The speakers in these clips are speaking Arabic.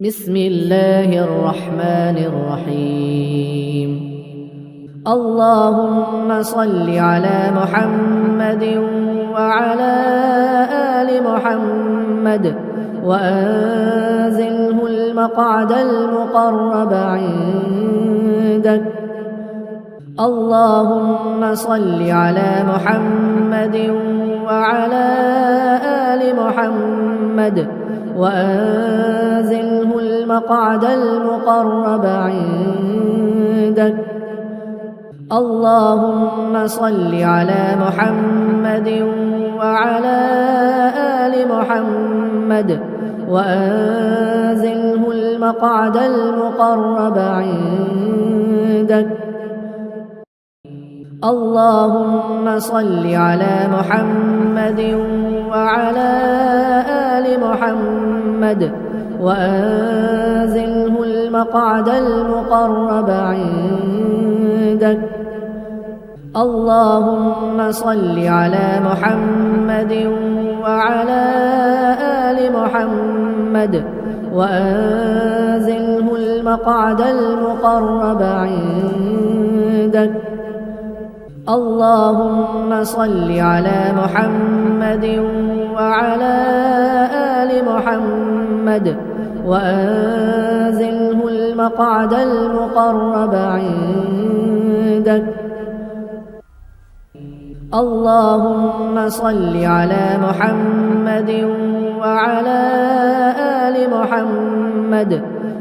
بسم الله الرحمن الرحيم. اللهم صل على محمد وعلى آل محمد وأنزله المقعد المقرب عندك. اللهم صل على محمد وعلى آل محمد وأنزله المقعد المقرب عندك. اللهم صل على محمد وعلى آل محمد وأنزله المقعد المقرب عندك. اللهم صل على محمد وعلى آل محمد وأنزله المقعد المقرب عندك. اللهم صل على محمد وعلى آل محمد وأنزله المقعد المقرب عندك. اللهم صل على محمد وعلى آل محمد وأنزله المقعد المقرب عندك. اللهم صل على محمد وعلى آل محمد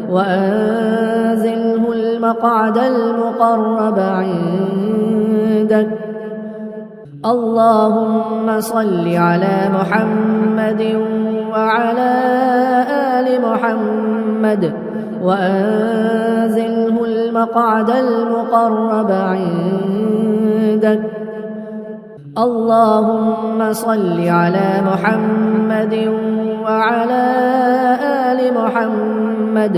وأنزله المقعد المقرب عندك. اللهم صل على محمد وعلى آل محمد وأنزله المقعد المقرب عندك. اللهم صل على محمد وعلى آل محمد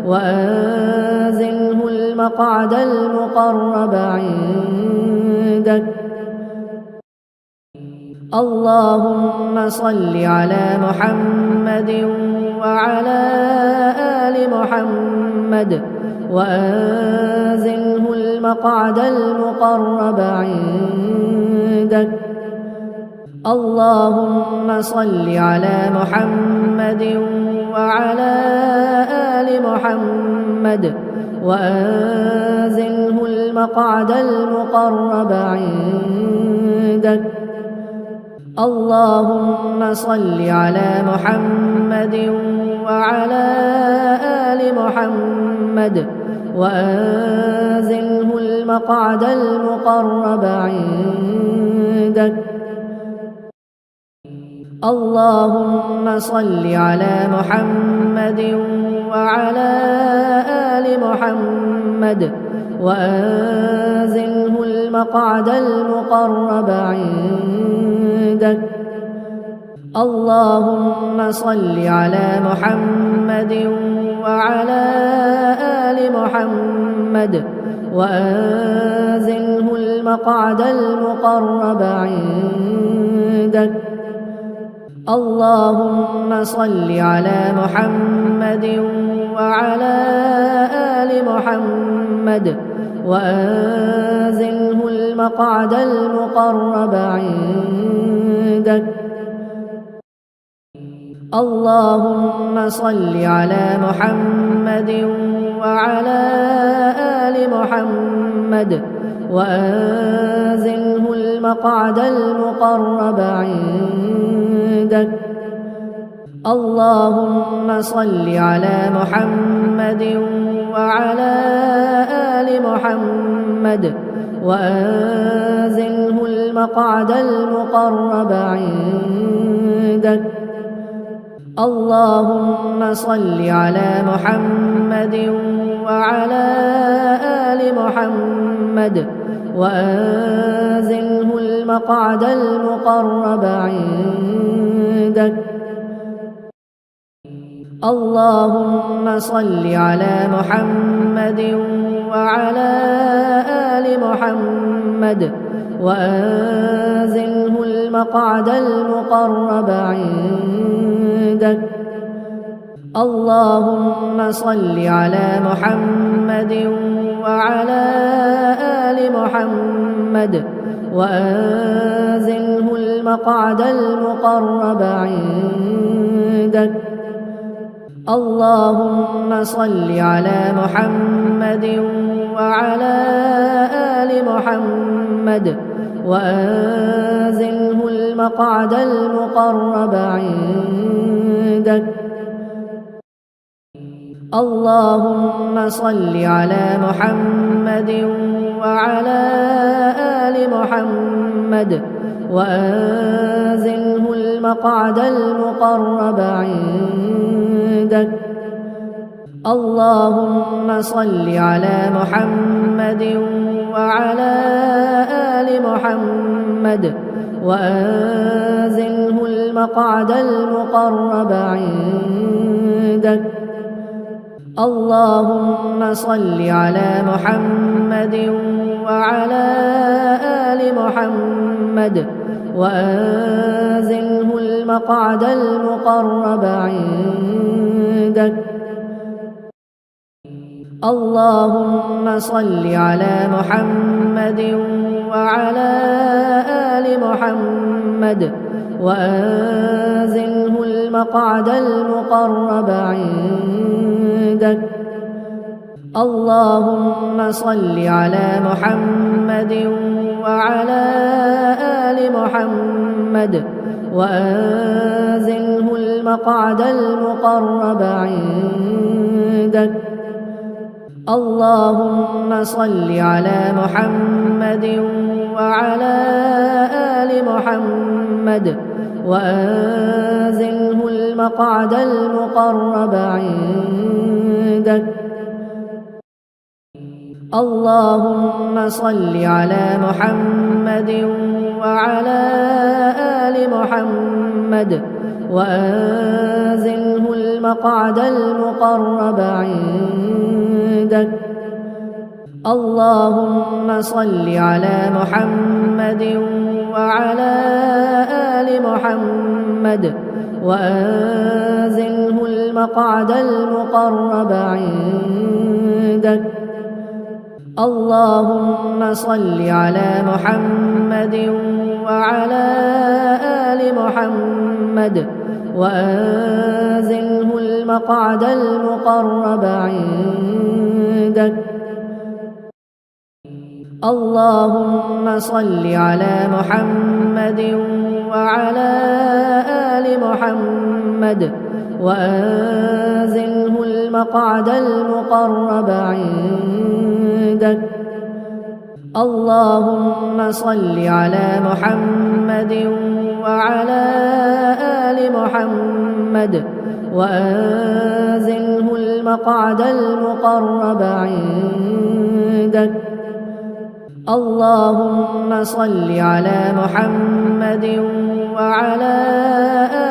وأنزله المقعد المقرب عندك. اللهم صل على محمد وعلى آل محمد وأنزله المقعد المقرب عندك. اللهم صل على محمد وعلى آل محمد وأنزله المقعد المقرب عندك. اللهم صل على محمد وعلى آل محمد وأنزله المقعد المقرب عندك. اللهم صل على محمد وعلى آل محمد وأنزله المقعد المقرب عندك. اللهم صل على محمد وعلى آل محمد وأنزله المقعد المقرب عندك. اللهم صل على محمد وعلى آل محمد وأنزله المقعد المقرب عندك. اللهم صل على محمد وعلى آل محمد وأنزله المقعد المقرب عندك. اللهم صل على محمد وعلى آل محمد وأنزله المقعد المقرب عندك. اللهم صل على محمد وعلى آل محمد وأنزله المقعد المقرب عندك. اللهم صل على محمد وعلى آل محمد وأنزله المقعد المقرب عندك. اللهم صل على محمد وعلى آل محمد وأنزله المقعد المقرب عندك. اللهم صل على محمد وعلى آل محمد وأنزله المقعد المقرب عندك. اللهم صل على محمد وعلى آل محمد وأنزله المقعد المقرب عندك. اللهم صل على محمد وعلى آل محمد وأنزله المقعد المقرب عندك. اللهم صل على محمد وعلى آل محمد وأنزله المقعد المقرب عندك. اللهم صل على محمد وعلى آل محمد وأنزله المقعد المقرب عندك. اللهم صل على محمد وعلى آل محمد وأنزله المقعد المقرب عندك. اللهم صل على محمد وعلى آل محمد وأنزله المقعد المقرب عندك. اللهم صل على محمد وعلى آل محمد وأنزله المقعد المقرب عندك. اللهم صل على محمد وعلى آل محمد وأنزله المقعد المقرب عندك. اللهم صل على محمد وعلى آل محمد وأنزله المقعد المقرب عندك. اللهم صل على محمد وعلى آل محمد وأنزله المقعد المقرب عندك. اللهم صل على محمد وعلى آل محمد وأنزله المقعد المقرب عندك. اللهم صل على محمد وعلى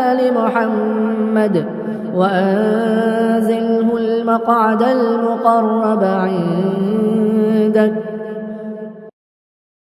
آل محمد وأنزله المقعد المقرب عندك.